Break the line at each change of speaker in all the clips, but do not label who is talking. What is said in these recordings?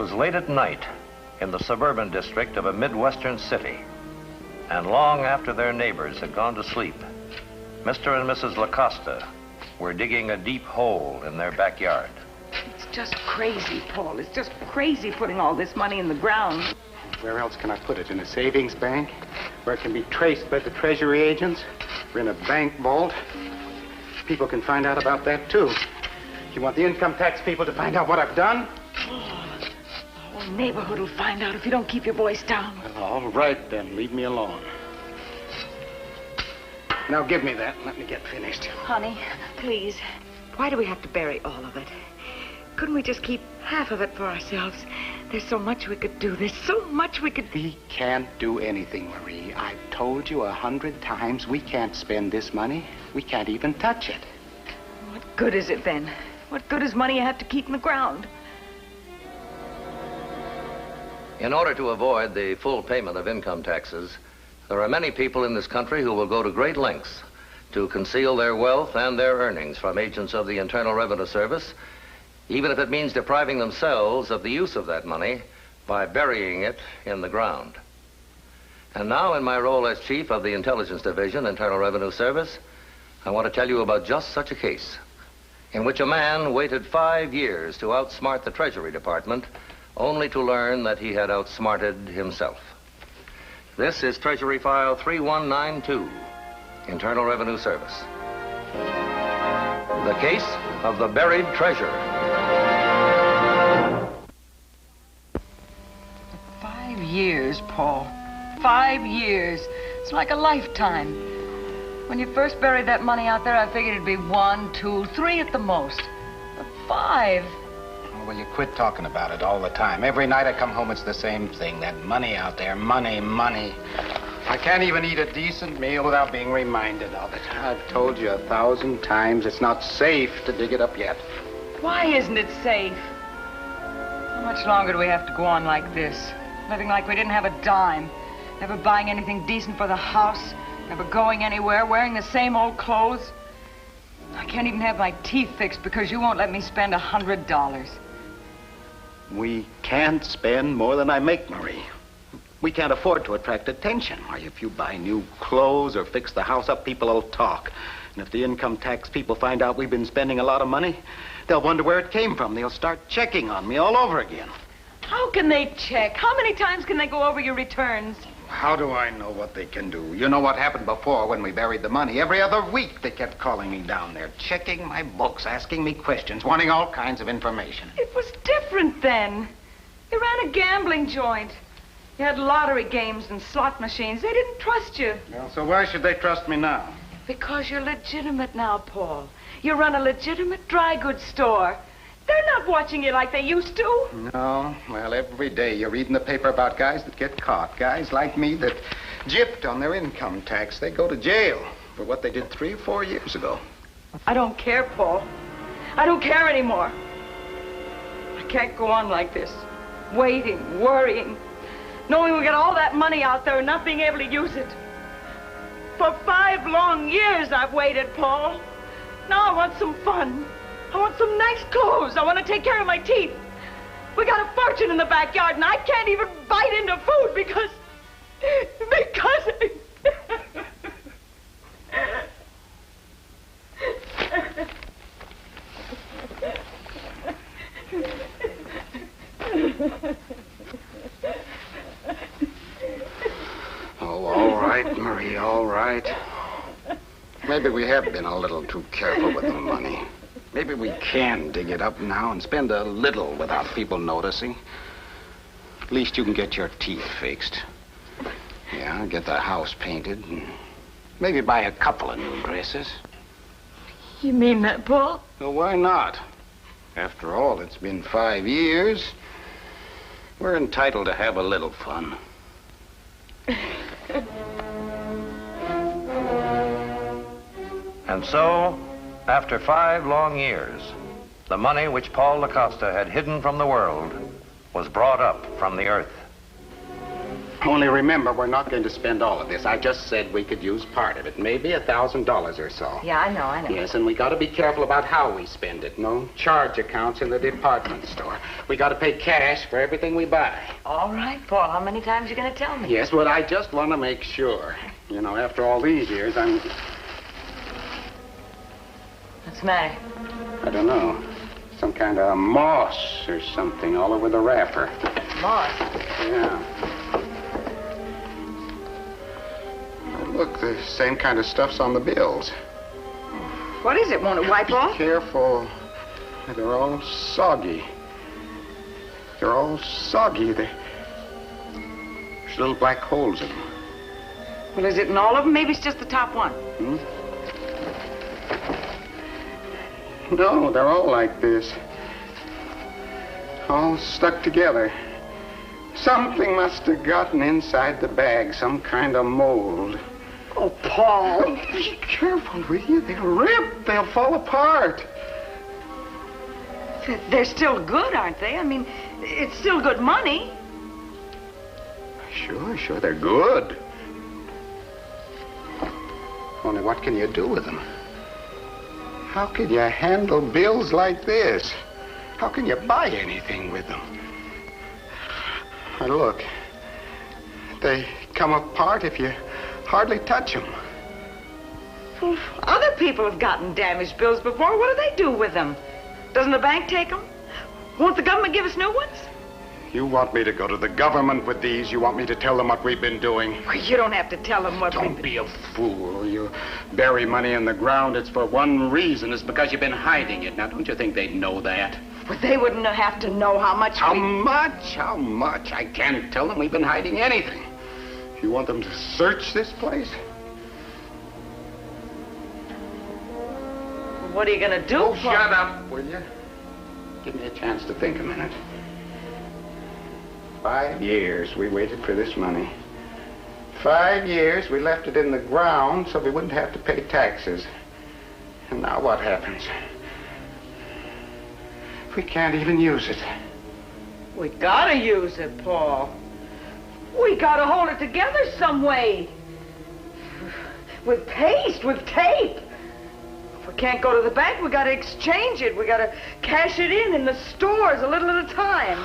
was late at night in the suburban district of a Midwestern city, and long after their neighbors had gone to sleep, Mr. and Mrs. LaCosta were digging a deep hole in their backyard.
It's just crazy, Paul. It's just crazy putting all this money in the ground.
Where else can I put it? In a savings bank? Where it can be traced by the Treasury agents? Or in a bank vault? People can find out about that, too. You want the income tax people to find out what I've done?
Oh, the whole neighborhood will find out if you don't keep your voice down.
Well, all right, then. Leave me alone. Now, give me that and let me get finished.
Honey, please. Why do we have to bury all of it? Couldn't we just keep half of it for ourselves? There's so much we could do. There's so much we could...
We can't do anything, Marie. I've told you 100 times we can't spend this money. We can't even touch it.
What good is it, then? What good is money you have to keep in the ground?
In order to avoid the full payment of income taxes, there are many people in this country who will go to great lengths to conceal their wealth and their earnings from agents of the Internal Revenue Service, even if it means depriving themselves of the use of that money by burying it in the ground. And now, in my role as Chief of the Intelligence Division, Internal Revenue Service, I want to tell you about just such a case in which a man waited 5 years to outsmart the Treasury Department, only to learn that he had outsmarted himself. This is Treasury File 3192, Internal Revenue Service. The case of the buried treasure.
5 years, Paul. 5 years. It's like a lifetime. When you first buried that money out there, I figured it'd be 1, 2, 3 at the most. But 5.
Oh, well, you quit talking about it all the time. Every night I come home, it's the same thing. That money out there. Money, money. I can't even eat a decent meal without being reminded of it. I've told you 1,000 times it's not safe to dig it up yet.
Why isn't it safe? How much longer do we have to go on like this? Living like we didn't have a dime. Never buying anything decent for the house. Never going anywhere, wearing the same old clothes. I can't even have my teeth fixed because you won't let me spend $100.
We can't spend more than I make, Marie. We can't afford to attract attention. Why, if you buy new clothes or fix the house up, people will talk. And if the income tax people find out we've been spending a lot of money, they'll wonder where it came from. They'll start checking on me all over again.
How can they check? How many times can they go over your returns?
How do I know what they can do? You know what happened before when we buried the money. Every other week they kept calling me down there, checking my books, asking me questions, wanting all kinds of information.
It was different then. You ran a gambling joint. You had lottery games and slot machines. They didn't trust you.
Well, so why should they trust me now?
Because you're legitimate now, Paul. You run a legitimate dry goods store. They're not watching you like they used to.
No. Well, every day you read in the paper about guys that get caught. Guys like me that gypped on their income tax. They go to jail for what they did 3 or 4 years ago.
I don't care, Paul. I don't care anymore. I can't go on like this. Waiting, worrying, knowing we got all that money out there and not being able to use it. For 5 long years I've waited, Paul. Now I want some fun. I want some nice clothes. I want to take care of my teeth. We got a fortune in the backyard, and I can't even bite into food because...
Oh, all right, Marie, all right. Maybe we have been a little too careful with the money. Maybe we can dig it up now and spend a little without people noticing. At least you can get your teeth fixed. Yeah, get the house painted and maybe buy a couple of new dresses.
You mean that, Paul?
Well, why not? After all, it's been 5 years. We're entitled to have a little fun.
And so, after 5 long years, the money which Paul LaCosta had hidden from the world was brought up from the earth.
Only remember, we're not going to spend all of this. I just said we could use part of it, maybe $1,000 or so.
Yeah, I know.
Yes, and we got to be careful about how we spend it. No charge accounts in the department store. We got to pay cash for everything we buy.
All right, Paul. How many times are you going to tell me?
Yes, well, I just want to make sure. You know, after all these years,
What's the matter?
I don't know. Some kind of moss or something all over the wrapper.
Moss?
Yeah. Look, the same kind of stuff's on the bills.
What is it? Won't it wipe off?
Careful. They're all soggy. There's little black holes in them.
Well, is it in all of them? Maybe it's just the top one.
No, they're all like this. All stuck together. Something must have gotten inside the bag, some kind of mold.
Oh, Paul.
Oh, be careful, will you? They'll rip. They'll fall apart.
They're still good, aren't they? I mean, it's still good money.
Sure, they're good. Only what can you do with them? How can you handle bills like this? How can you buy anything with them? Now look, they come apart if you hardly touch them.
Well, other people have gotten damaged bills before. What do they do with them? Doesn't the bank take them? Won't the government give us new ones?
You want me to go to the government with these? You want me to tell them what we've been doing?
Well, you don't have to tell them what
Don't be a fool. You bury money in the ground, it's for one reason. It's because you've been hiding it. Now, don't you think they'd know that?
But they wouldn't have to know how much
How much? I can't tell them we've been hiding anything. You want them to search this place?
What are you going to do?
Oh, shut up, will you? Give me a chance to think a minute. 5 years we waited for this money. 5 years we left it in the ground so we wouldn't have to pay taxes. And now what happens? We can't even use it.
We gotta use it, Paul. We gotta hold it together some way. With paste, with tape. If we can't go to the bank, we gotta exchange it. We gotta cash it in the stores a little at a time.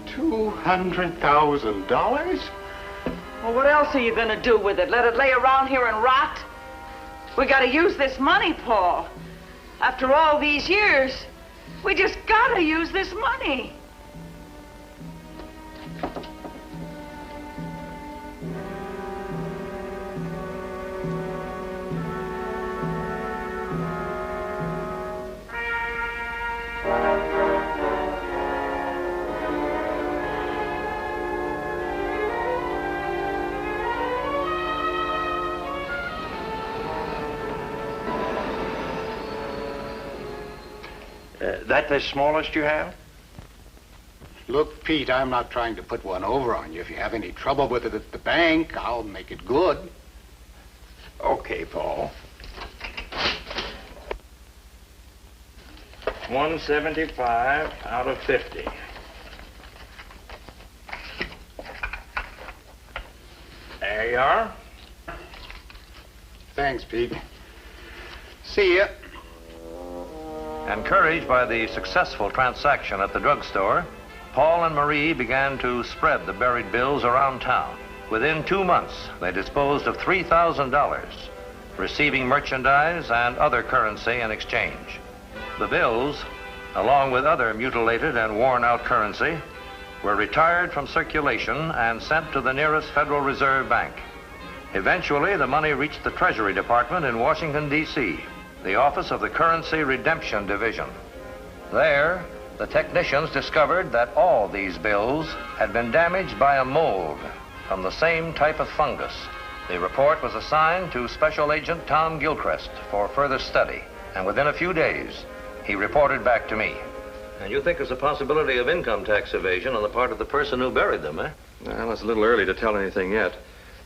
$200,000?
Well, what else are you gonna do with it? Let it lay around here and rot? We gotta use this money, Paul. After all these years, we just gotta use this money.
That the smallest you have?
Look, Pete, I'm not trying to put one over on you. If you have any trouble with it at the bank, I'll make it good.
Okay, Paul. 175 out of 50. There you are.
Thanks, Pete. See ya.
Encouraged by the successful transaction at the drugstore, Paul and Marie began to spread the buried bills around town. Within 2 months, they disposed of $3,000, receiving merchandise and other currency in exchange. The bills, along with other mutilated and worn-out currency, were retired from circulation and sent to the nearest Federal Reserve Bank. Eventually, the money reached the Treasury Department in Washington, D.C., the office of the Currency Redemption Division. There, the technicians discovered that all these bills had been damaged by a mold from the same type of fungus. The report was assigned to Special Agent Tom Gilchrist for further study, and within a few days, he reported back to me. And you think there's a possibility of income tax evasion on the part of the person who buried them, eh?
Well, it's a little early to tell anything yet.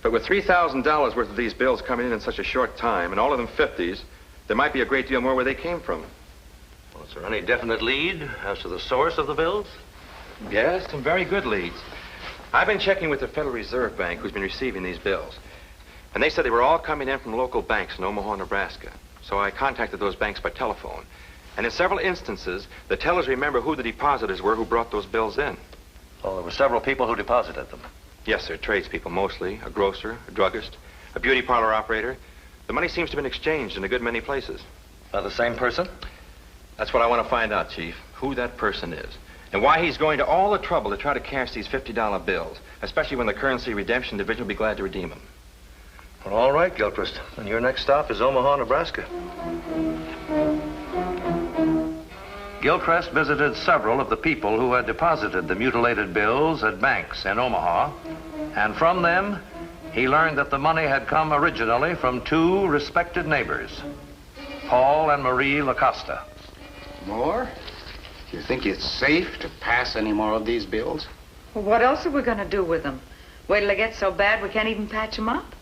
But with $3,000 worth of these bills coming in such a short time, and all of them 50s, there might be a great deal more where they came from.
Well, is there any definite lead as to the source of the bills?
Yes, some very good leads. I've been checking with the Federal Reserve Bank, who's been receiving these bills. And they said they were all coming in from local banks in Omaha, Nebraska. So I contacted those banks by telephone. And in several instances, the tellers remember who the depositors were who brought those bills in.
Oh, there were several people who deposited them.
Yes, sir. Tradespeople mostly. A grocer, a druggist, a beauty parlor operator. The money seems to have been exchanged in a good many places.
By the same person?
That's what I want to find out, Chief. Who that person is. And why he's going to all the trouble to try to cash these $50 bills. Especially when the Currency Redemption Division will be glad to redeem them.
Well, all right, Gilchrist. And your next stop is Omaha, Nebraska. Gilchrist visited several of the people who had deposited the mutilated bills at banks in Omaha, and from them, he learned that the money had come originally from two respected neighbors, Paul and Marie LaCosta.
More? Do you think it's safe to pass any more of these bills?
Well, what else are we going to do with them? Wait till they get so bad we can't even patch them up?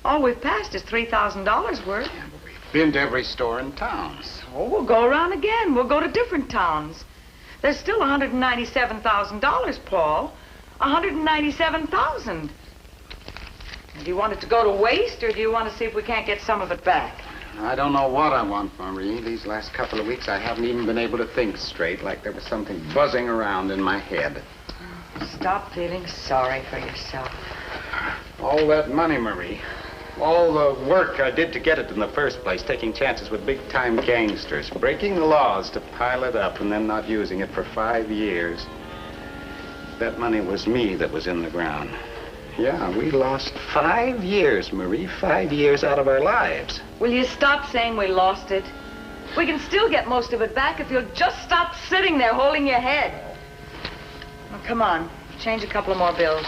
All we've passed is $3,000 worth.
Yeah, but we've been to every store in town.
Oh, we'll go around again. We'll go to different towns. There's still $197,000, Paul. $197,000. Do you want it to go to waste, or do you want to see if we can't get some of it back?
I don't know what I want, Marie. These last couple of weeks, I haven't even been able to think straight, like there was something buzzing around in my head.
Stop feeling sorry for yourself.
All that money, Marie. All the work I did to get it in the first place, taking chances with big-time gangsters, breaking the laws to pile it up and then not using it for 5 years. That money was me that was in the ground. Yeah, we lost 5 years, Marie. 5 years out of our lives.
Will you stop saying we lost it? We can still get most of it back if you'll just stop sitting there holding your head. Well, come on. Change a couple of more bills.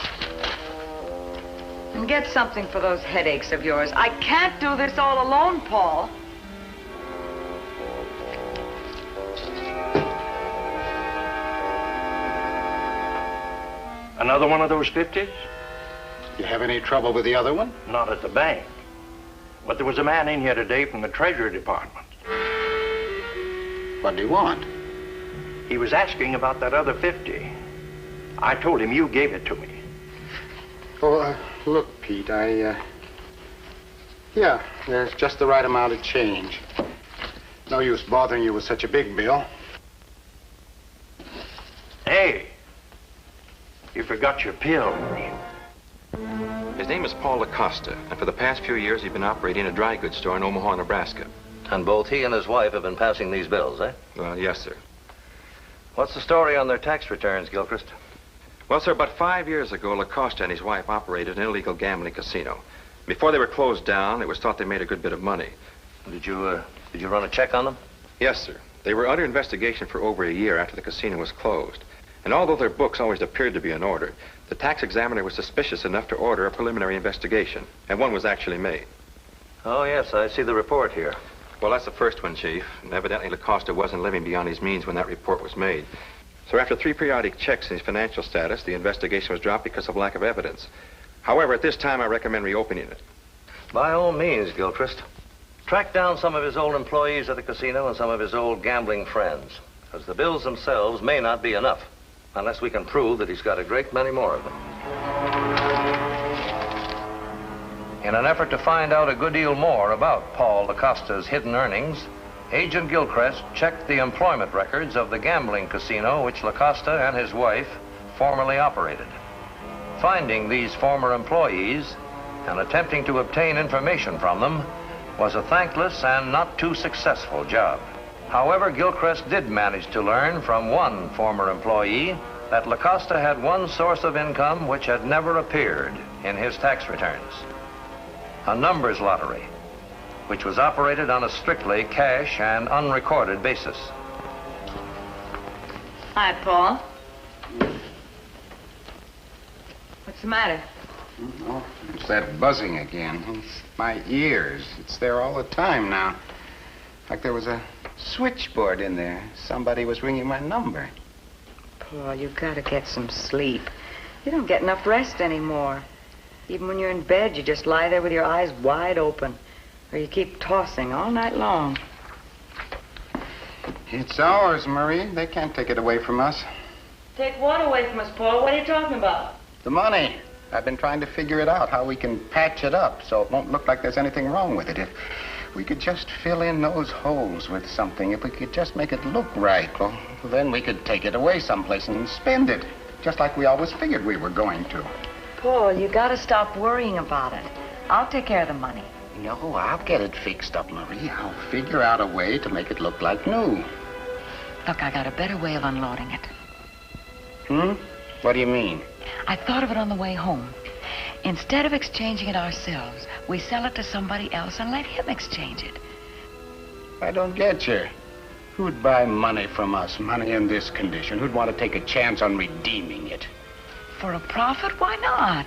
And get something for those headaches of yours. I can't do this all alone, Paul.
Another one of those 50s?
You have any trouble with the other one?
Not at the bank. But there was a man in here today from the Treasury Department.
What do you want?
He was asking about that other 50. I told him you gave it to me.
Oh, look, Pete, yeah, there's just the right amount of change. No use bothering you with such a big bill.
Hey, you forgot your pills.
His name is Paul LaCosta, and for the past few years he's been operating a dry goods store in Omaha, Nebraska.
And both he and his wife have been passing these bills, eh?
Well, yes, sir.
What's the story on their tax returns, Gilchrist?
Well, sir, about 5 years ago, LaCosta and his wife operated an illegal gambling casino. Before they were closed down, it was thought they made a good bit of money.
Did you run a check on them?
Yes, sir. They were under investigation for over a year after the casino was closed. And although their books always appeared to be in order, the tax examiner was suspicious enough to order a preliminary investigation, and one was actually made.
Oh, yes, I see the report here.
Well, that's the first one, Chief. And evidently, LaCosta wasn't living beyond his means when that report was made. So after 3 periodic checks in his financial status, the investigation was dropped because of lack of evidence. However, at this time, I recommend reopening it.
By all means, Gilchrist. Track down some of his old employees at the casino and some of his old gambling friends, because the bills themselves may not be enough, unless we can prove that he's got a great many more of them. In an effort to find out a good deal more about Paul LaCosta's hidden earnings, Agent Gilchrist checked the employment records of the gambling casino which LaCosta and his wife formerly operated. Finding these former employees and attempting to obtain information from them was a thankless and not too successful job. However, Gilchrist did manage to learn from one former employee that LaCosta had one source of income which had never appeared in his tax returns: a numbers lottery, which was operated on a strictly cash and unrecorded basis.
Hi, Paul. What's the matter?
Oh, it's that buzzing again. It's my ears. It's there all the time now. Like there was a switchboard in there. Somebody was ringing my number.
Paul, you've got to get some sleep. You don't get enough rest anymore. Even when you're in bed, you just lie there with your eyes wide open. Or you keep tossing all night long.
It's ours, Marie. They can't take it away from us.
Take what away from us, Paul? What are you talking about?
The money. I've been trying to figure it out, how we can patch it up so it won't look like there's anything wrong with it. If we could just fill in those holes with something, if we could just make it look right, well, then we could take it away someplace and spend it, just like we always figured we were going to.
Paul, you gotta stop worrying about it. I'll take care of the money.
No, I'll get it fixed up, Marie. I'll figure out a way to make it look like new.
Look, I got a better way of unloading it.
What do you mean?
I thought of it on the way home. Instead of exchanging it ourselves, we sell it to somebody else and let him exchange it.
I don't get you. Who'd buy money from us, money in this condition? Who'd want to take a chance on redeeming it?
For a profit? Why not?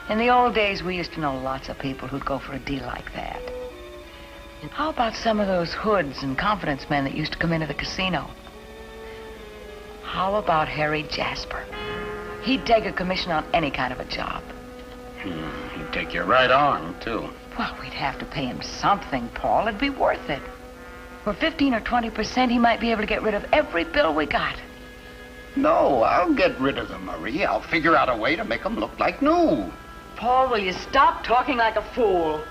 In the old days, we used to know lots of people who'd go for a deal like that. How about some of those hoods and confidence men that used to come into the casino? How about Harry Jasper? He'd take a commission on any kind of a job.
He'd take your right arm, too.
Well, we'd have to pay him something, Paul. It'd be worth it. For 15 or 20%, he might be able to get rid of every bill we got.
No, I'll get rid of them, Marie. I'll figure out a way to make them look like new.
Paul, will you stop talking like a fool?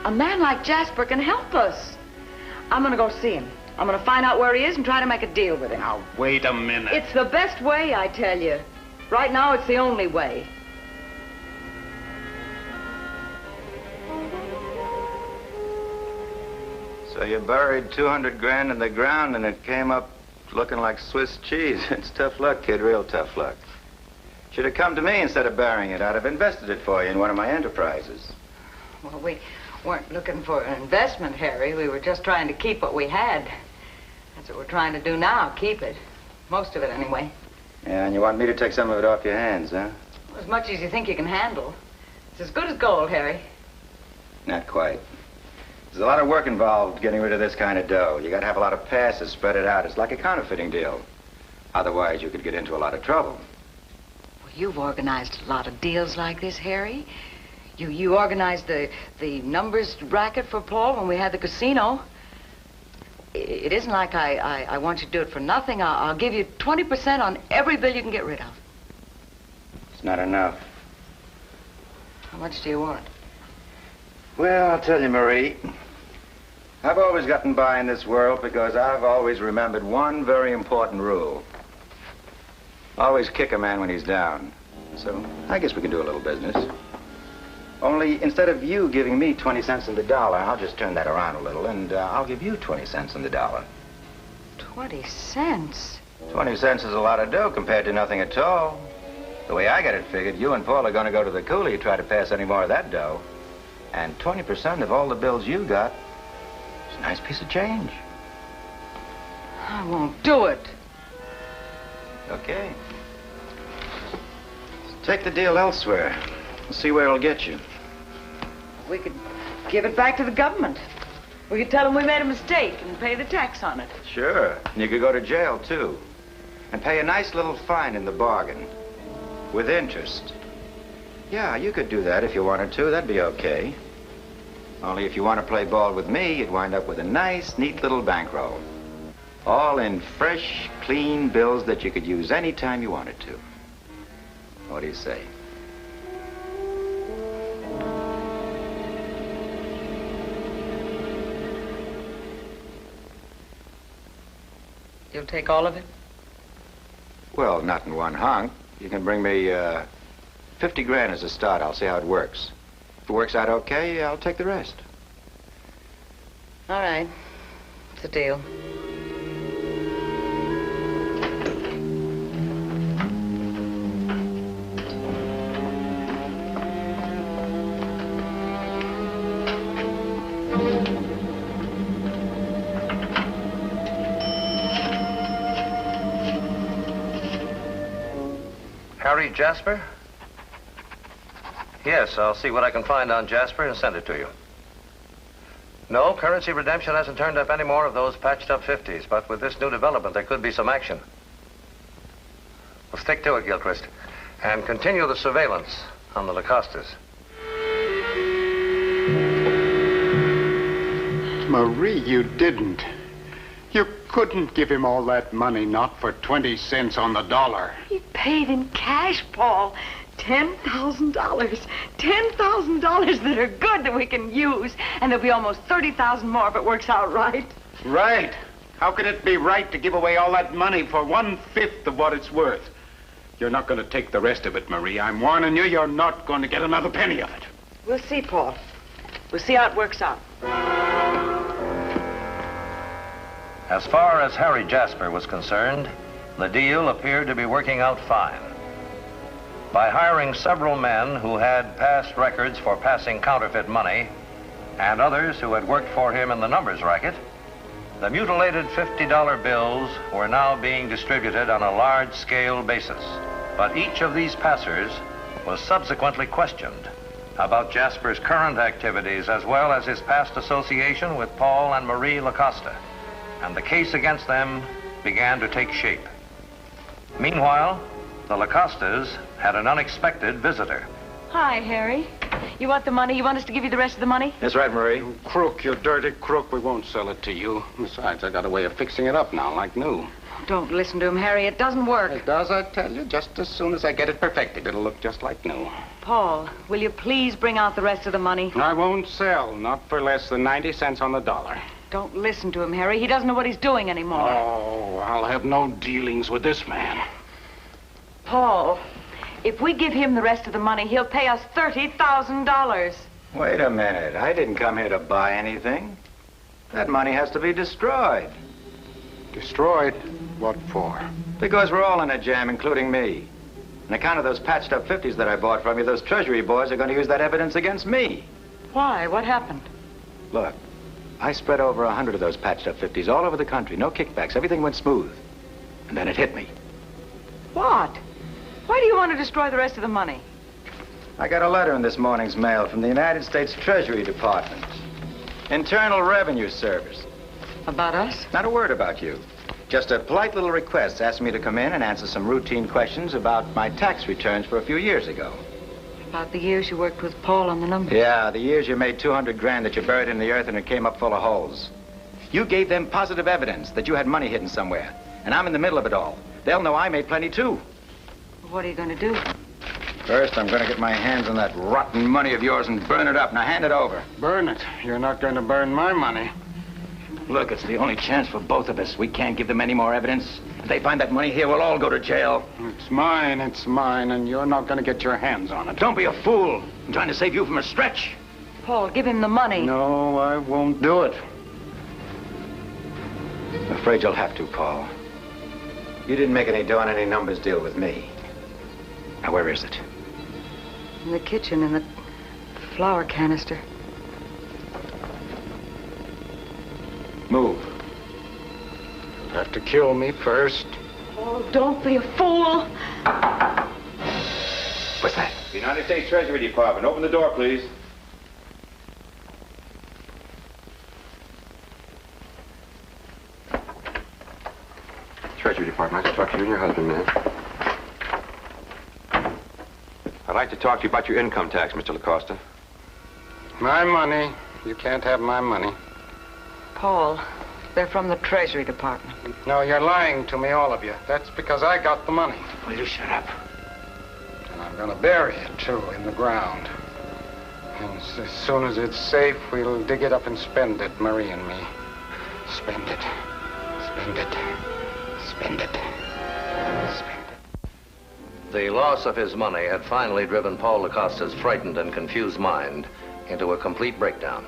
A man like Jasper can help us. I'm gonna go see him. I'm gonna find out where he is and try to make a deal with him.
Now, wait a minute.
It's the best way, I tell you. Right now, it's the only way.
So you buried 200 grand in the ground and it came up looking like Swiss cheese. It's tough luck, kid, real tough luck. Should have come to me instead of burying it. I'd have invested it for you in one of my enterprises.
Well, we weren't looking for an investment, Harry. We were just trying to keep what we had. That's what we're trying to do now, keep it. Most of it, anyway.
Yeah, and you want me to take some of it off your hands, huh?
As much as you think you can handle. It's as good as gold, Harry.
Not quite. There's a lot of work involved getting rid of this kind of dough. You gotta have a lot of passes spread it out. It's like a counterfeiting deal. Otherwise, you could get into a lot of trouble.
Well, you've organized a lot of deals like this, Harry. You organized the numbers racket for Paul when we had the casino. It isn't like I want you to do it for nothing. I'll give you 20% on every bill you can get rid of.
It's not enough.
How much do you want?
Well, I'll tell you, Marie. I've always gotten by in this world because I've always remembered one very important rule. Always kick a man when he's down. So I guess we can do a little business. Only instead of you giving me 20 cents on the dollar, I'll just turn that around a little and I'll give you 20 cents on the dollar.
20 cents?
20 cents is a lot of dough compared to nothing at all. The way I got it figured, you and Paul are going to go to the coolie to try to pass any more of that dough. And 20% of all the bills you got is a nice piece of change.
I won't do it.
Okay. Take the deal elsewhere. We'll see where it'll get you.
We could give it back to the government. We could tell them we made a mistake and pay the tax on it.
Sure. And you could go to jail, too. And pay a nice little fine in the bargain. With interest. Yeah, you could do that if you wanted to. That'd be okay. Only if you want to play ball with me, you'd wind up with a nice, neat little bankroll. All in fresh, clean bills that you could use any time you wanted to. What do you say?
You'll take all of it?
Well, not in one hunk. You can bring me 50 grand as a start. I'll see how it works. If it works out okay, I'll take the rest.
All right. It's a deal.
Harry Jasper? Yes, I'll see what I can find on Jasper and send it to you. No, currency redemption hasn't turned up any more of those patched up 50s, but with this new development, there could be some action. Well, stick to it, Gilchrist, and continue the surveillance on the Lacostas.
Marie, you didn't. You couldn't give him all that money, not for 20 cents on the dollar.
He paid in cash, Paul. $10,000. $10,000 that are good that we can use. And there'll be almost 30,000 more if it works out right.
Right. How can it be right to give away all that money for 1/5 of what it's worth? You're not going to take the rest of it, Marie. I'm warning you, you're not going to get another penny of it.
We'll see, Paul. We'll see how it works out.
As far as Harry Jasper was concerned, the deal appeared to be working out fine. By hiring several men who had past records for passing counterfeit money and others who had worked for him in the numbers racket, the mutilated $50 bills were now being distributed on a large-scale basis. But each of these passers was subsequently questioned about Jasper's current activities as well as his past association with Paul and Marie Lacosta, and the case against them began to take shape. Meanwhile, the Lacostas had an unexpected visitor.
Hi, Harry. You want the money? You want us to give you the rest of the money?
That's right, Marie.
You crook, you dirty crook. We won't sell it to you. Besides, I got a way of fixing it up now, like new.
Don't listen to him, Harry. It doesn't work.
It does, I tell you. Just as soon as I get it perfected, it'll look just like new.
Paul, will you please bring out the rest of the money?
I won't sell, not for less than 90 cents on the dollar.
Don't listen to him, Harry. He doesn't know what he's doing anymore.
Oh, I'll have no dealings with this man.
Paul, if we give him the rest of the money, he'll pay us $30,000.
Wait a minute. I didn't come here to buy anything. That money has to be destroyed.
Destroyed? What for?
Because we're all in a jam, including me. On account of those patched up 50s that I bought from you, those Treasury boys are going to use that evidence against me.
Why? What happened?
Look, I spread over 100 of those patched up 50s all over the country. No kickbacks. Everything went smooth. And then it hit me.
What? Why do you want to destroy the rest of the money?
I got a letter in this morning's mail from the United States Treasury Department. Internal Revenue Service.
About us?
Not a word about you. Just a polite little request asking me to come in and answer some routine questions about my tax returns for a few years ago.
About the years you worked with Paul on the numbers?
Yeah, the years you made 200 grand that you buried in the earth and it came up full of holes. You gave them positive evidence that you had money hidden somewhere. And I'm in the middle of it all. They'll know I made plenty too.
What are you going to do?
First, I'm going to get my hands on that rotten money of yours and burn it up. Now hand it over.
Burn it. You're not going to burn my money.
Look, it's the only chance for both of us. We can't give them any more evidence. If they find that money here, we'll all go to jail.
It's mine, and you're not going to get your hands on it.
Don't be a fool. I'm trying to save you from a stretch.
Paul, give him the money.
No, I won't do it.
I'm afraid you'll have to, Paul. You didn't make any dough on any numbers deal with me. Now, where is it?
In the kitchen, in the flour canister.
Move.
You'll have to kill me first.
Oh, don't be a fool.
What's that?
United States Treasury Department. Open the door, please. Treasury Department. I can talk to you and your husband, ma'am. I'd like to talk to you about your income tax, Mr. Lacosta.
My money. You can't have my money.
Paul, they're from the Treasury Department.
No, you're lying to me, all of you. That's because I got the money.
Will you shut up?
And I'm going to bury it, too, in the ground. And as soon as it's safe, we'll dig it up and spend it, Marie and me. Spend it. Spend it. Spend it. Spend it.
The loss of his money had finally driven Paul Lacosta's frightened and confused mind into a complete breakdown.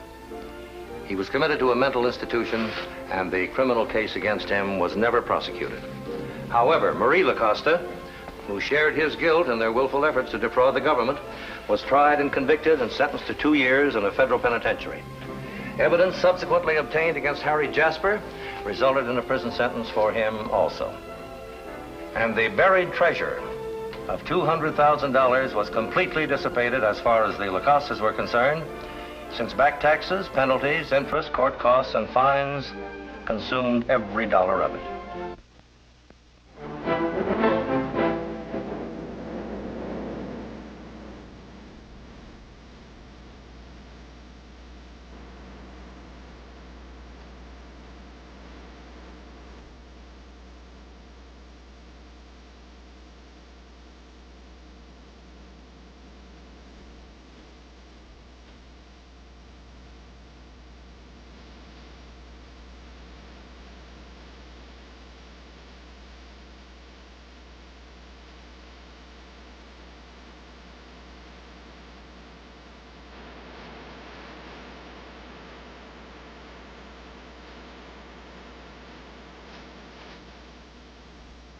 He was committed to a mental institution, and the criminal case against him was never prosecuted. However, Marie Lacosta, who shared his guilt in their willful efforts to defraud the government, was tried and convicted and sentenced to 2 years in a federal penitentiary. Evidence subsequently obtained against Harry Jasper resulted in a prison sentence for him also. And the buried treasure of $200,000 was completely dissipated as far as the Lacostas were concerned, since back taxes, penalties, interest, court costs, and fines consumed every dollar of it.